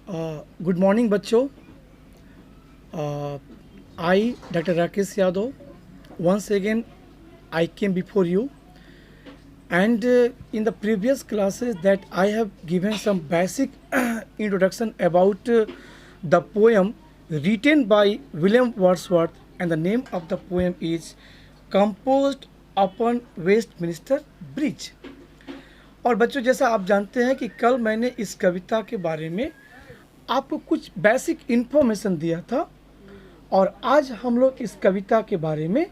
Good morning बच्चों. uh, I, Dr. Rakesh Yadav, once again I came before you, and in the previous classes that I have given some basic introduction about the poem written by William Wordsworth, and the name of the poem is composed upon Westminster Bridge. और बच्चों, जैसा आप जानते हैं कि कल मैंने इस कविता के बारे में आपको कुछ बेसिक इन्फॉर्मेशन दिया था, और आज हम लोग इस कविता के बारे में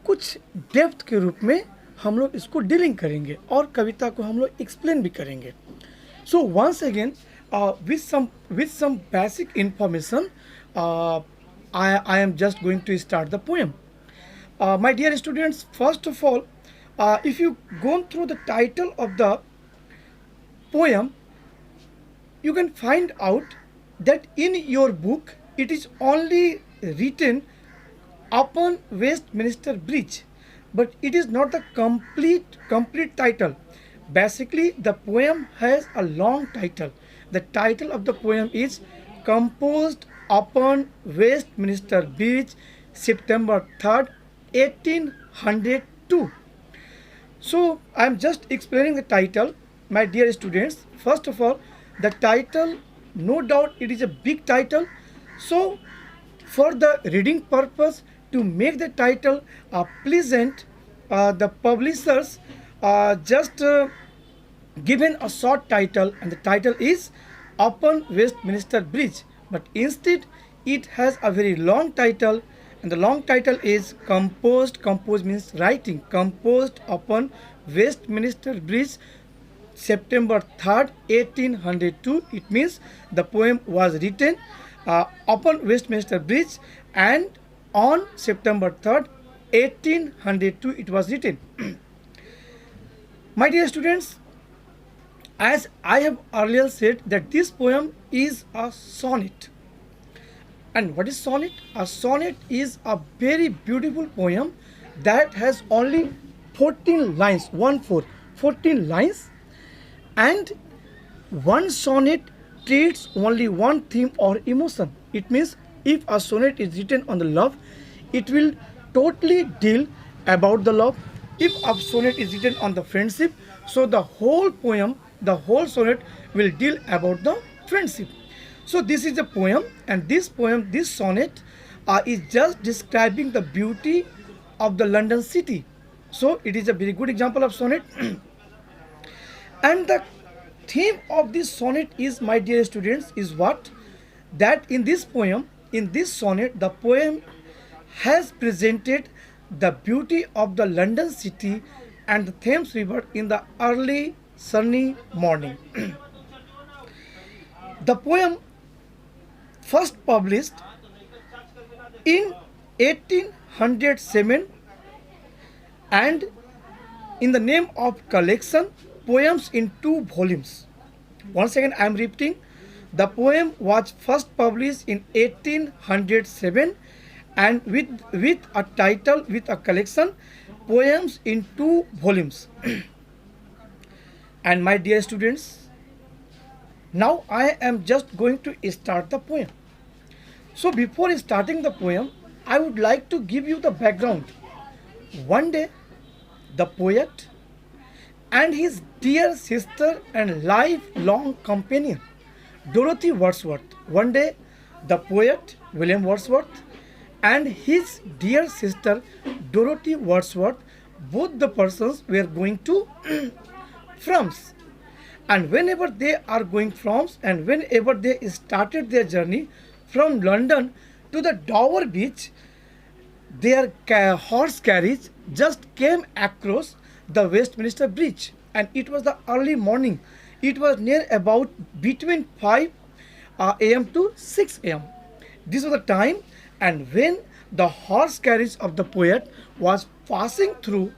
कुछ डेप्थ के रूप में हम लोग इसको डीलिंग करेंगे और कविता को हम लोग एक्सप्लेन भी करेंगे. So once again with some basic information, I am just going to start the poem. My dear students, first of all, if you go through the title of the poem, you can find out that in your book it is only written upon Westminster Bridge, but it is not the complete title. Basically, the poem has a long title. The title of the poem is Composed upon Westminster Bridge, September 3rd, 1802. So I am just explaining the title, my dear students. First of all, the title, no doubt it is a big title. So for the reading purpose, to make the title pleasant, the publishers just given a short title, and the title is Upon Westminster Bridge. But instead, it has a very long title, and the long title is Composed. Composed means writing. Composed upon Westminster Bridge, September 3rd, 1802. It means the poem was written upon Westminster Bridge, and on September 3rd, 1802 it was written. My dear students, as I have earlier said that this poem is a sonnet. And what is sonnet? A sonnet is a very beautiful poem that has only 14 lines, 14 lines, and one sonnet treats only one theme or emotion. It means if a sonnet is written on the love, it will totally deal about the love. If a sonnet is written on the friendship, so the whole poem, the whole sonnet will deal about the friendship. So this is a poem, and this poem, this sonnet is just describing the beauty of the London city. So it is a very good example of sonnet. And the theme of this sonnet is, my dear students, is what? That in this poem, in this sonnet, the poem has presented the beauty of the London city and the Thames River in the early sunny morning. The poem first published in 1807 and in the name of collection Poems in 2 volumes. Once again I am repeating, the poem was first published in 1807 and with a title, with a collection, Poems in 2 volumes. And my dear students, now I am just going to start the poem. So before starting the poem, I would like to give you the background. One day, the poet and his dear sister and lifelong companion, Dorothy Wordsworth. One day, the poet, William Wordsworth, and his dear sister, Dorothy Wordsworth, both the persons were going to France. And whenever they are going France, and whenever they started their journey from London to the Dover Beach, their horse carriage just came across the Westminster Bridge, and it was the early morning. It was near about between 5 a.m. to 6 a.m. This was the time, and when the horse carriage of the poet was passing through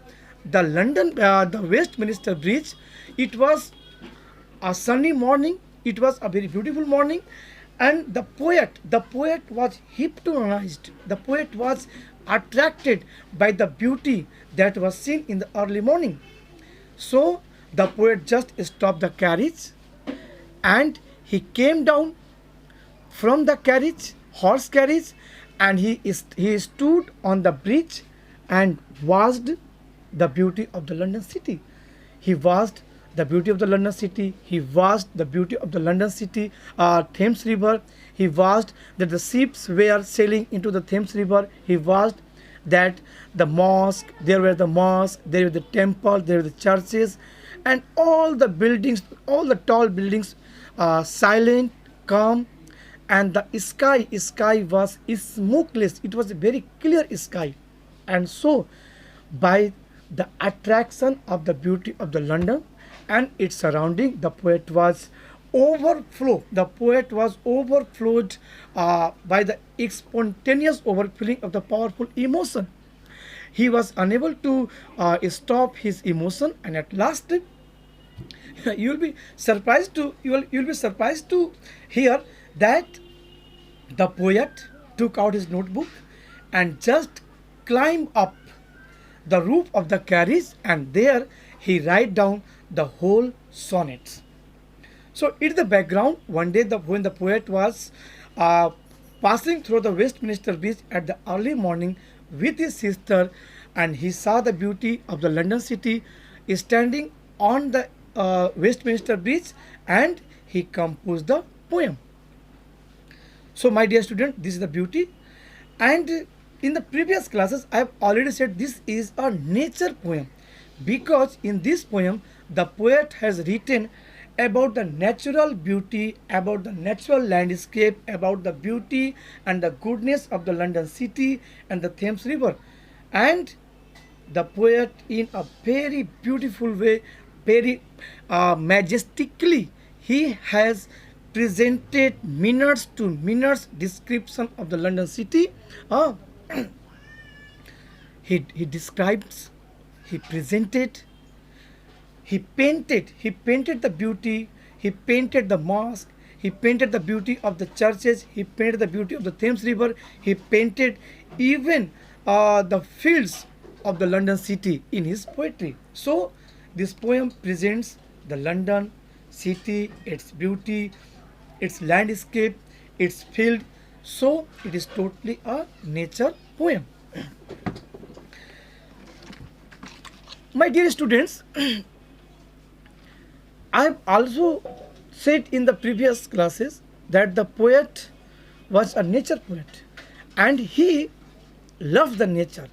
the the Westminster Bridge, it was a sunny morning. It was a very beautiful morning, and the poet was hypnotized. The poet was attracted by the beauty that was seen in the early morning. So the poet just stopped the carriage, and he came down from the carriage, horse carriage, and he stood on the bridge and watched the beauty of the London city. He watched the beauty of the London city. He watched the beauty of the London city, Thames River. He watched that the ships were sailing into the Thames River. He watched that there were the mosque, there were the temple, there were the churches, and all the buildings, all the tall buildings, silent, calm, and the sky was smokeless. It was a very clear sky, and so by the attraction of the beauty of the London and its surrounding, the poet was overflowed. The poet was overflowed by the spontaneous overflowing of the powerful emotion. He was unable to stop his emotion, and at last, you'll be surprised to hear that the poet took out his notebook and just climbed up the roof of the carriage, and there he write down the whole sonnet. So in the background, one day when the poet was passing through the Westminster Bridge at the early morning with his sister, and he saw the beauty of the London city standing on the Westminster Bridge, and he composed the poem. So my dear student, this is the beauty. And in the previous classes, I have already said this is a nature poem, because in this poem, the poet has written about the natural beauty, about the natural landscape, about the beauty and the goodness of the London city and the Thames River. And the poet, in a very beautiful way, very majestically, he has presented minutes to minutes description of the London city. He describes, he presented, he painted the beauty, he painted the mosque, he painted the beauty of the churches, he painted the beauty of the Thames River, he painted even the fields of the London city in his poetry. So this poem presents the London city, its beauty, its landscape, its field. So it is totally a nature poem. My dear students, I have also said in the previous classes that the poet was a nature poet, and he loved the nature.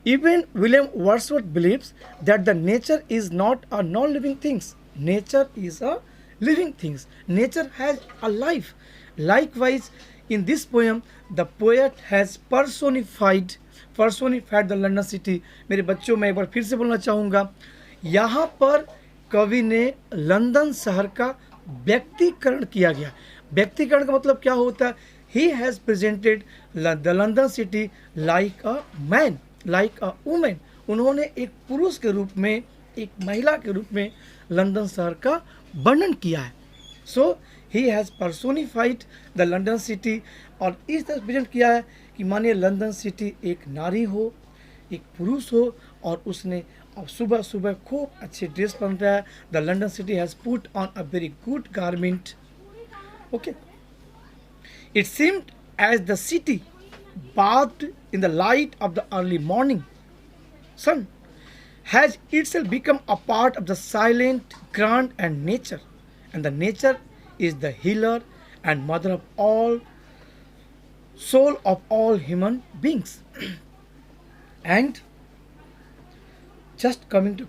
Even William Wordsworth believes that the nature is not a non-living things. Nature is a living things. Nature has a life. Likewise, in this poem, the poet has personified the London city. मेरे बच्चों, मैं एक बार फिर से बोलना चाहूँगा, यहाँ पर कवि ने लंदन शहर का व्यक्तिकरण किया गया. व्यक्तिकरण का मतलब क्या होता है? He has presented the London city like a man, like a women. उन्होंने एक पुरुष के रूप में, एक महिला के रूप में लंदन शहर का वर्णन किया है. So he has personified the London city, और इस तरह प्रेजेंट किया है कि मानिए लंदन सिटी एक नारी हो, एक पुरुष हो, और उसने अब सुबह सुबह खूब अच्छे ड्रेस पहन रहा है. The London city has put on a very good garment. Okay, it seemed as the city bathed in the light of the early morning sun has itself become a part of the silent, grand and nature, and the nature is the healer and mother of all, soul of all human beings. And just coming to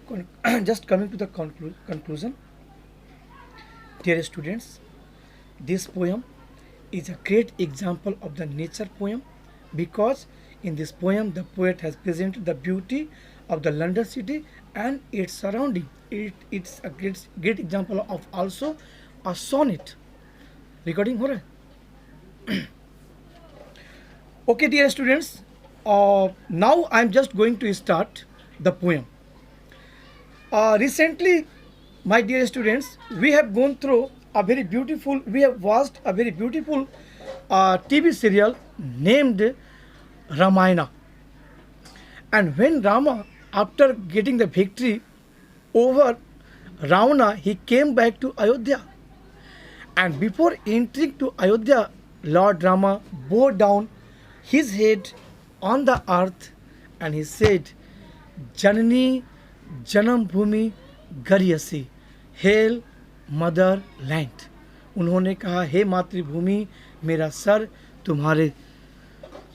the conclusion, dear students, this poem is a great example of the nature poem, because in this poem the poet has presented the beauty of the London city and its surrounding. It's a great example of also a sonnet. Recording हो रहा है? Okay, dear students, now I'm just going to start the poem. Recently, my dear students, we have watched a very beautiful TV serial named Ramayana. And when Rama, after getting the victory over Ravana, he came back to Ayodhya. And before entering to Ayodhya, Lord Rama bore down his head on the earth and he said, Janani Janam Bhumi Garyasi, Hail Mother Land. उन्होंने कहा, हे मातृभूमि, मेरा sir तुम्हारे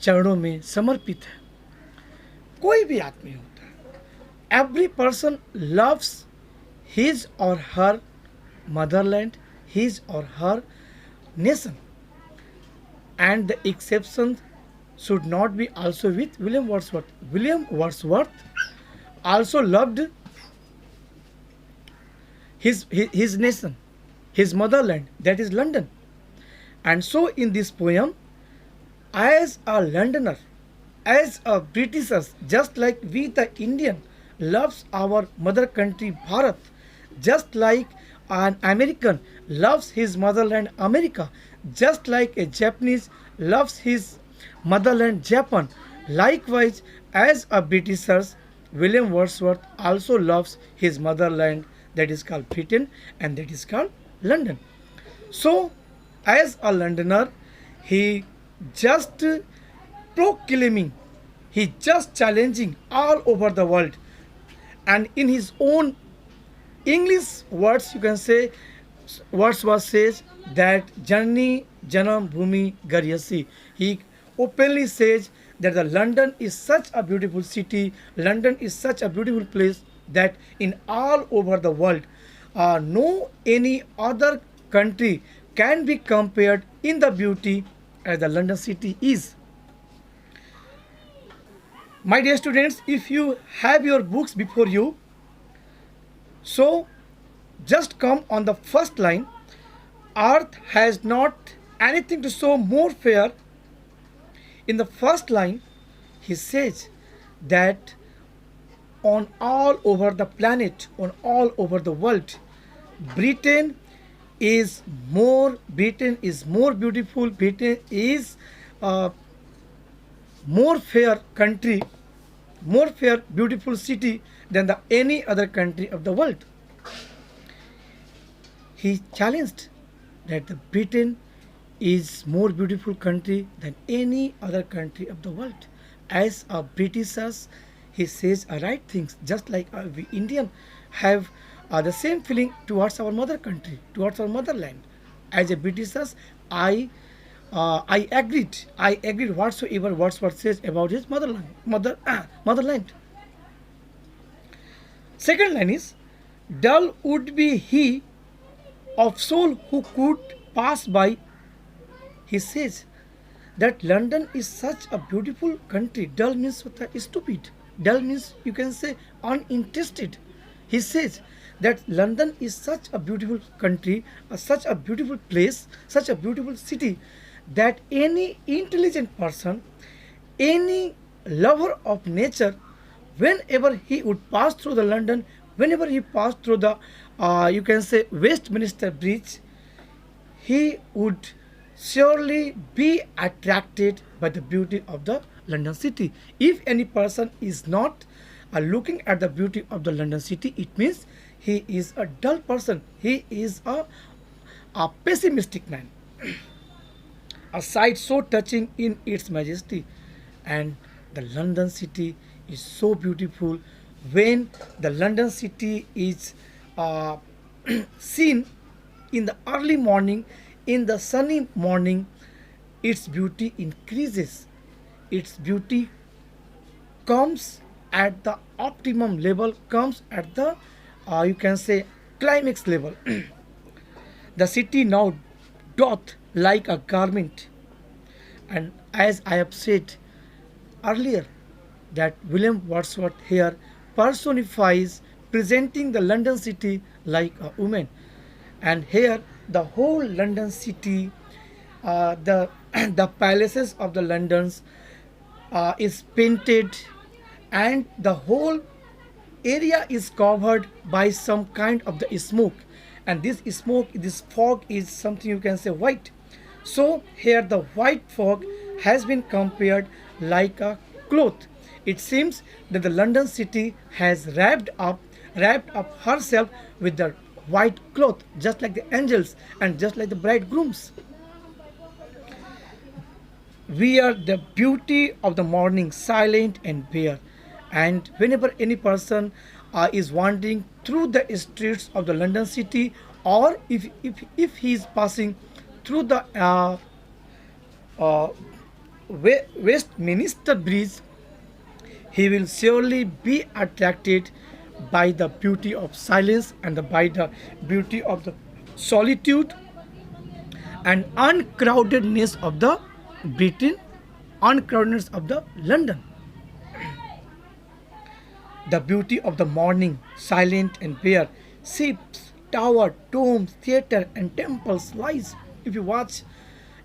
चरणों में समर्पित है. कोई भी आदमी होता है, एवरी पर्सन लव्स हिज और हर मदरलैंड, हिज और हर nation, and the exception should not be also with William Wordsworth. William Wordsworth also loved his nation, his motherland, that is London. And so in this poem, as a Londoner, as a Britishers, just like we the Indian loves our mother country Bharat, just like an American loves his motherland America, just like a Japanese loves his motherland Japan, likewise as a Britishers, William Wordsworth also loves his motherland, that is called Britain, and that is called London. So as a Londoner, he just proclaiming, he just challenging all over the world, and in his own English words, you can say, Wordsworth says that Janani Janam Bhumi Garyasi. He openly says that the London is such a beautiful city, London is such a beautiful place that in all over the world, no any other country can be compared in the beauty as the London city is. My dear students, if you have your books before you, so just come on the first line. Earth has not anything to show more fair. In the first line, he says that on all over the planet, on all over the world, Britain is more beautiful, Britain is more fair country, more fair beautiful city than the any other country of the world. He challenged that the Britain is more beautiful country than any other country of the world. As a Britishers, he says right things, just like we Indian have the same feeling towards our mother country, towards our motherland. As a Britishers, I agreed whatsoever Wordsworth says about his motherland. Second line is, dull would be he of soul who could pass by. He says that London is such a beautiful country. Dull means stupid. Dull means, you can say, uninterested. He says that London is such a beautiful country, such a beautiful place, such a beautiful city, that any intelligent person, any lover of nature, whenever he would pass through the London, whenever he passed through the you can say Westminster Bridge, he would surely be attracted by the beauty of the London city. If any person is not looking at the beauty of the London city, it means he is a dull person, he is a pessimistic man. A sight so touching in its majesty, and the London city is so beautiful. When the London city is seen in the early morning, in the sunny morning, its beauty increases, its beauty comes at the optimum level, comes at the you can say climax level. The city now doth like a garment, and as I have said earlier, that William Wordsworth here personifies, presenting the London city like a woman. And here the whole London city, the palaces of the Londons is painted, and the whole area is covered by some kind of the smoke, and this smoke, this fog is something you can say white. So here the white fog has been compared like a cloth. It seems that the London city has wrapped up herself with the white cloth, just like the angels and just like the bridegrooms. We are the beauty of the morning, silent and bare. And whenever any person is wandering through the streets of the London city, or if he is passing through the uh, Westminster Bridge, he will surely be attracted by the beauty of silence and by the beauty of the solitude and uncrowdedness of the Britain, uncrowdedness of the London. The beauty of the morning, silent and bare, ships, tower, domes, theatre, and temples lies. If you watch,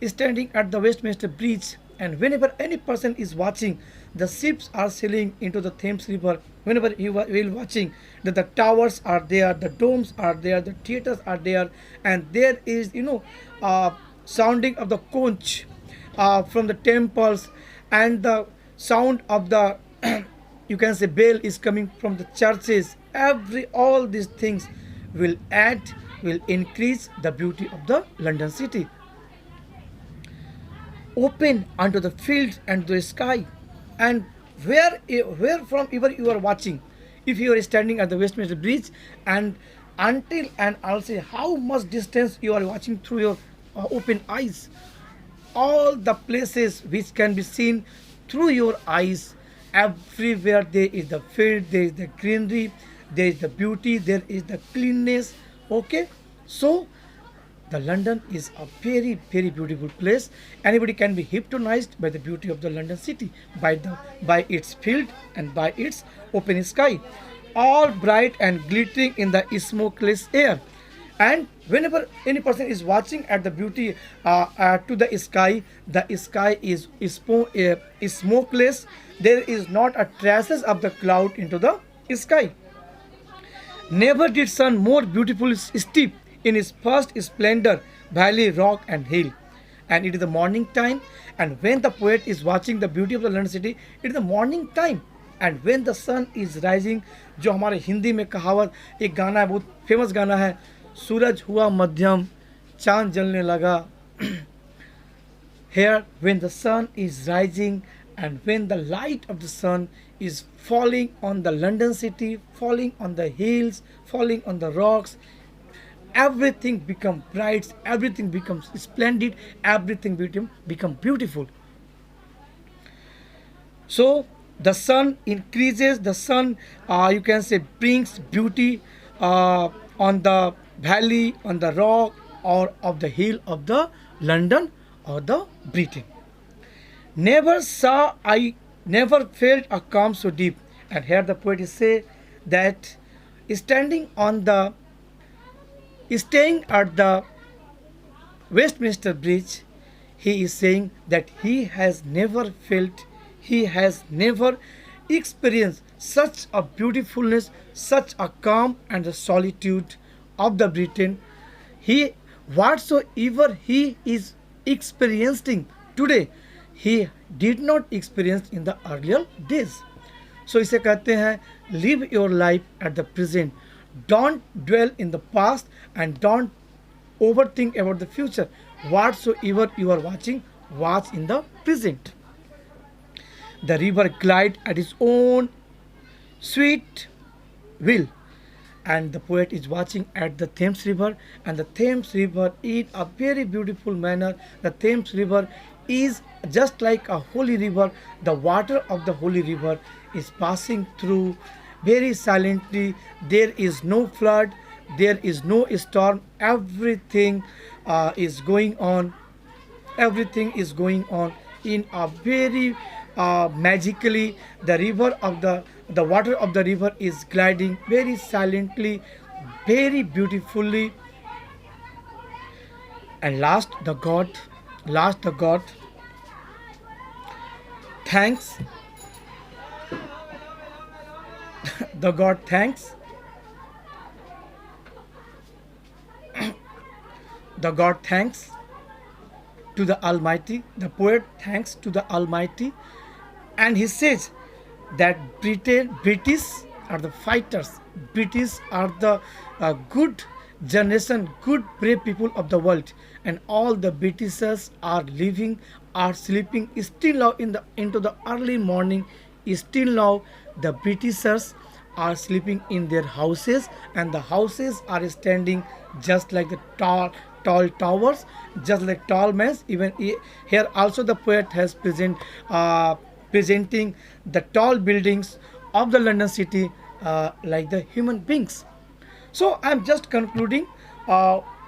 standing at the Westminster Bridge, and whenever any person is watching, the ships are sailing into the Thames River. Whenever you will watching, the towers are there, the domes are there, the theatres are there, and there is sounding of the conch from the temples, and the sound of the you can say bell is coming from the churches. All these things will increase the beauty of the London city. Open unto the fields and the sky, and where from ever you are watching, if you are standing at the Westminster Bridge, and until and I'll say how much distance you are watching through your open eyes, all the places which can be seen through your eyes, everywhere there is the field, there is the greenery, there is the beauty, there is the cleanness. Okay, so the London is a very very beautiful place. Anybody can be hypnotized by the beauty of the London city, by its field and by its open sky, all bright and glittering in the smokeless air. And whenever any person is watching at the beauty to the sky is smokeless. There is not a traces of the cloud into the sky. Never did sun more beautiful steep in its first splendor, valley, rock, and hill. And it is the morning time. And when the poet is watching the beauty of the London city, it is the morning time. And when the sun is rising, जो हमारे हिंदी में कहावत एक गाना है, बहुत famous गाना है, सूरज हुआ मध्यम, चांद जलने लगा. Here, when the sun is rising and when the light of the sun is falling on the London city, falling on the hills, falling on the rocks, everything becomes bright, everything becomes splendid, everything become beautiful. So the sun increases, the sun you can say brings beauty on the valley, on the rock, or of the hill of the London or the Britain. Never felt a calm so deep. And here the poet is say that staying at the Westminster Bridge, he is saying that he has never experienced such a beautifulness, such a calm and the solitude of the Britain. He whatsoever he is experiencing today, he did not experience in the earlier days. So इसे कहते हैं live your life at the present. Don't dwell in the past and don't overthink about the future. Whatsoever you are watching, watch in the present. The river glide at its own sweet will. And the poet is watching at the Thames River, and the Thames River in a very beautiful manner. The Thames River is just like a holy river. The water of the holy river is passing through very silently. There is no flood, there is no storm. Everything is going on. Everything is going on in a very magically. The water of the river is gliding very silently, very beautifully. And last the god thanks the god thanks the god thanks to the Almighty. The poet thanks to the Almighty, and he says that British are the fighters. British are the good generation, good brave people of the world, and all the Britishers are sleeping still now into the early morning. Still now, the Britishers are sleeping in their houses, and the houses are standing just like the tall towers, just like tall men. Even here also the poet has presenting the tall buildings of the London city like the human beings. So I'm just concluding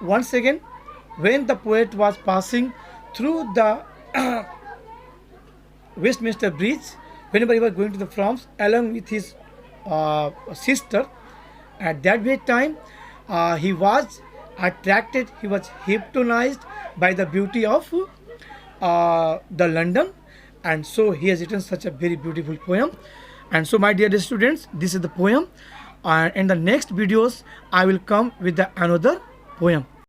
once again. When the poet was passing through the Westminster Bridge, whenever he was going to the France along with his sister, at that very time he was attracted, he was hypnotized by the beauty of the London, and so he has written such a very beautiful poem. And so, my dear students, this is the poem. And in the next videos, I will come with the another poem.